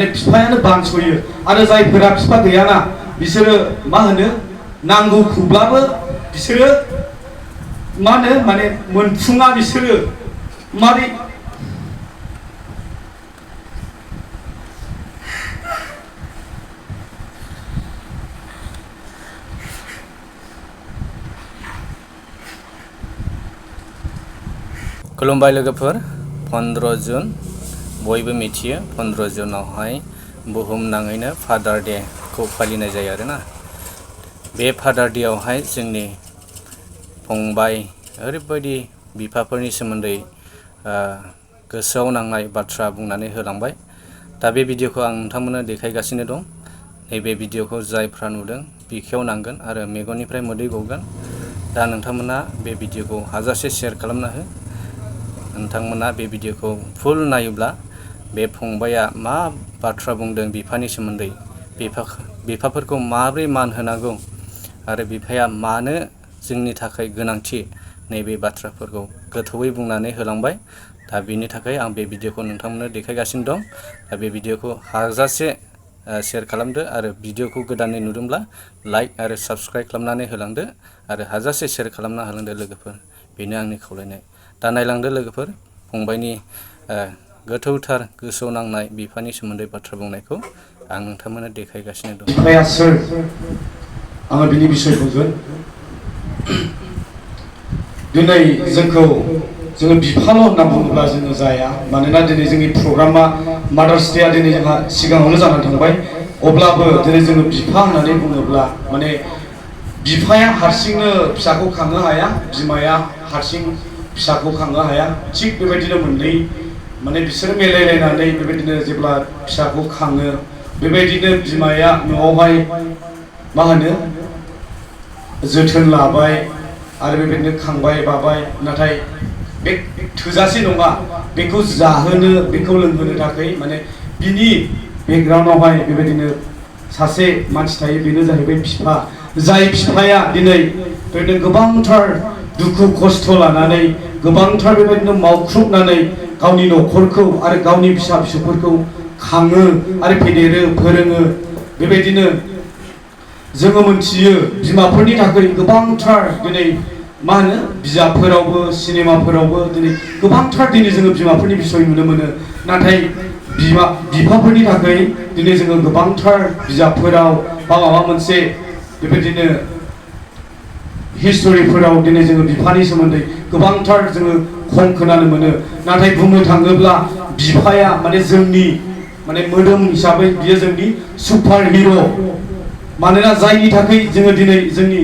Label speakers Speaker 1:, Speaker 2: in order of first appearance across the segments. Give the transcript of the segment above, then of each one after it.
Speaker 1: माने बिफायानो बानस'यो आरो जायफोरा बिफा गैयाना बिसोरो मा होनो नांगौखौब्लाबो बिसोरो मा होनो माने मोनफुङा बिसोरो मारै
Speaker 2: खुलुमबाय लोगोफोर 15 जुन बयबो मिथियो 15 जुनावहाय बुहुमनाङैनो फादार डे खौ फालिनाय जायो आरोना बे फादार डे आवहाय जोंनि फंबाय ओरैबायदि बिफाफोरनि सोमोन्दै गोसोआव नांनाय बाथ्रा बुंनानै होलांबाय दा बे भिडिअखौ आं नोंथांमोननो देखायगासिनो दं नैबे भिडिअखौ जायफ्रा नुदों बिखेवनांगोन आरो मेगननिफ्राय मोदै गगोन दा नोंथांमोना बे भिडिअखौ हाजासे शेयार खालामना हो नोंथांमोना बे भिडिअखौ फुल नायोब्ला बे फंबाया मा बाथ्रा बुंदों बिफानि सोमोन्दै बिफाफोरखौ माबोरै मान होनांगौ आरो बिफाया मानो जोंनि थाखाय गोनांथि नैबे बाथ्राफोरखौ गोथौयै बुंनानै होलांबाय दा बेनि थाखाय आं बे भिडिअखौ नोंथांमोननो देखायगासिनो दं दा बे भिडिअखौ हाजासे शेयार खालामदो आरो भिडिअखौ गोदानै नुदोंब्ला लाइक आरो साबस्क्राइब खालामनानै होलांदो आरो हाजासे शेयार खालामना होलांदो लोगोफोर बेनो आंनि खावलायनाय दा नायलांदो लोगोफोर फंबायनि गोथौथार गोसोआव नांनाय बिफानि सोमोन्दै बाथ्रा बुंनायखौ आं नोंथांमोननो देखायगासिनो दं
Speaker 1: बिफाया सोर आङो बिनि बिसय बुंगोन दिनै जोङो बिफाल' होनना बुङोब्ला जोङो जाया मानोना दिनै जोंनि प्रग्रामा मादार्स डेआ दिनै जोंहा सिगाङावनो जानानै थांबाय अब्लाबो दिनै जोङो बिफा होननानै बुङोब्ला माने बिफाया हारसिंनो फिसाखौ खांनो हाया बिमाया हारसिं फिसाखौ खांनो हाया थिग बेबायदिनो मोननै माने बिसोर मिलायलायनानै बेबायदिनो जेब्ला फिसाखौ खाङो बेबायदिनो बिमाया न'आवहाय मा होनो जोथोन लाबाय आरो बेबायदिनो खांबाय बाबाय नाथाय बे थोजासे नङा बेखौ जाहोनो बेखौ लोंहोनो थाखाय माने बिनि बेकग्राउन्डआवहाय बेबायदिनो सासे मानसि थायो बेनो जाहैबाय बिफा जाय बिफाया दिनै बेबायदिनो गोबांथार दुखु खस्थ' लानानै गोबांथार बेबायदिनो मावख्रुबनानै गावनि न'खरखौ आरो गावनि फिसा फिसौफोरखौ खाङो आरो फेदेरो फोरोङो बेबायदिनो जोङो मोनथियो बिमाफोरनि थाखाय गोबांथार दिनै मा होनो बिजाबफोरावबो सिनेमाफोरावबो दिनै गोबांथार दिनै जोङो बिमाफोरनि बिसय नुनो मोनो नाथाय बिफाफोरनि थाखाय दिनै जोङो गोबांथार बिजाबफोराव बा माबा मोनसे बेबायदिनो हिस्ट'रिफोराव दिनै जोङो बिफानि सोमोन्दै गोबांथार जोङो खम खोनानो मोनो नाथाय बुंनो थाङोब्ला बिफाया माने जोंनि माने मोदोम हिसाबै बियो जोंनि सुपार हिर' मानोना जायनि थाखाय जोङो दिनै जोंनि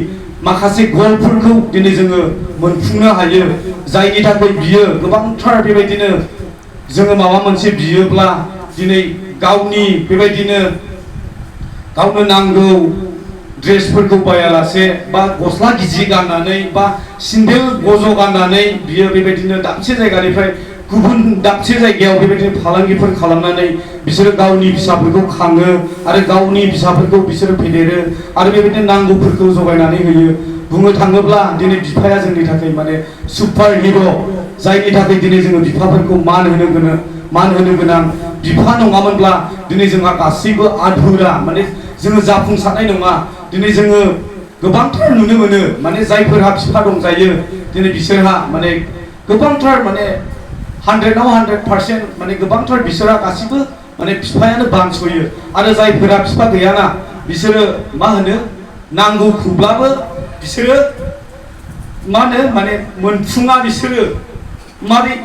Speaker 1: माखासे गलफोरखौ दिनै जोङो मोनफुंनो हायो जायनि थाखाय बियो गोबांथार बेबायदिनो जोङो माबा मोनसे बियोब्ला दिनै गावनि बेबायदिनो गावनो नांगौ ड्रेसफोरखौ बायालासे बा गस्ला गिजि गाननानै बा सिन्देल गज' गाननानै बियो बेबायदिनो दाबसे जायगानिफ्राय गुबुन दाबसे जायगायाव बेबायदिनो फालांगिफोर खालामनानै बिसोरो गावनि फिसाफोरखौ खाङो आरो गावनि फिसाफोरखौ बिसोरो फेदेरो आरो बेबायदिनो नांगौफोरखौ जगायनानै होयो बुंनो थाङोब्ला दिनै बिफाया जोंनि थाखाय माने सुपार हिर' जायनि थाखाय दिनै जोङो बिफाफोरखौ मान होनो गोनां बिफा नङामोनब्ला दिनै जोंहा गासैबो आधुरा माने जोङो जाफुंसारनाय नङा दिनै जोङो गोबांथार नुनो मोनो माने जायफोरहा बिफा दंजायो दिनै बिसोरहा माने गोबांथार माने 100आव 100% माने गोबांथार बिसोरहा गासिबो माने बिफायानो बानस'यो आरो जायफोरा बिफा गैयाना बिसोरो मा होनो नांगौखौब्लाबो बिसोरो मा होनो माने मोनफुङा बिसोरो मारै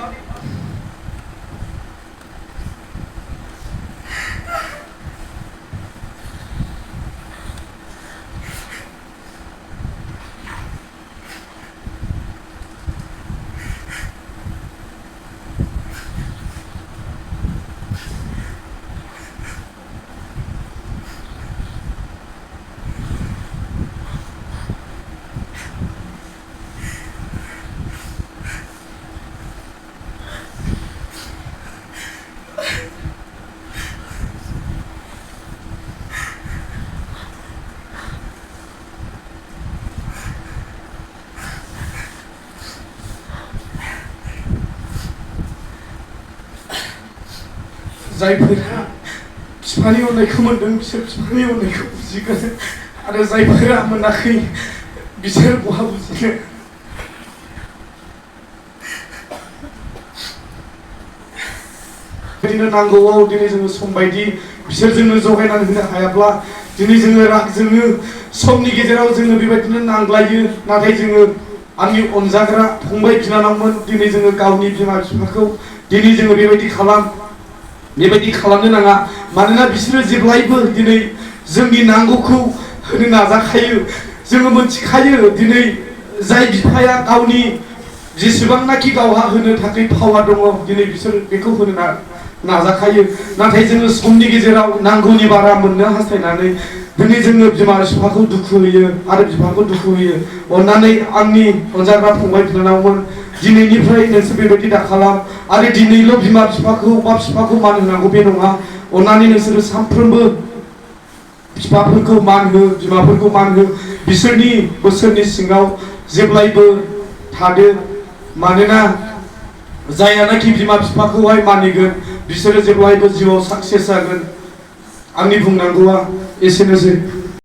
Speaker 1: जायफोरा बिफानि अननायखौ मोनदों बिसोर बिफानि अननायखौ बुजिगोन आरो जायफोरा मोनाखै बिसोर बहा बुजिनो। बिदिनो नांगौआव दिनै जोङो सम बायदि बिसोर जोंनो जगायनानै होनो हायाब्ला दिनै जोङो रागजोंनो समनि गेजेराव जोङो बेबायदिनो नांलायो। नाथाय जोङो आंनि अनजाग्रा फंबाय बिनानावमोन दिनै जोङो गावनि बिमा बिफाखौ दिनै जोङो बेबायदि खालामनो नाङा। मानोना बिसोरो जेब्लायबो दिनै जोंनि नांगौखौ होनो नाजाखायो। जोङो मोनथिखायो दिनै जाय बिफाया गावनि जेसेबांनाखि गावहा होनो थाखाय पावार दङ दिनै बिसोर बेखौ होनो नाजाखायो। नाथाय जोङो समनि गेजेराव नांगौनि बारा मोननो हास्थायनानै दिनै जोङो बिमा बिफाखौ दुखु होयो आरो बिफाखौ दुखु होयो। अननानै आंनि अनजाग्रा फंबाय बिनानावमोन दिनैनिफ्राय नोंसोर बेबायदि दाखालाम आरो दिनैल' बिमा बिफाखौ बा बिफाखौ मान होनांगौ बे नङा। अननानै नोंसोरो सानफ्रोमबो बिफाफोरखौ मान हो बिमाफोरखौ मान हो बिसोरनि बोसोननि सिङाव जेब्लायबो थादो। मानोना जायानाखि बिमा बिफाखौहाय मानिगोन बिसोरो जेब्लायबो जिउआव साक्सेस जागोन। आंनि बुंनांगौआ एसेनोसै।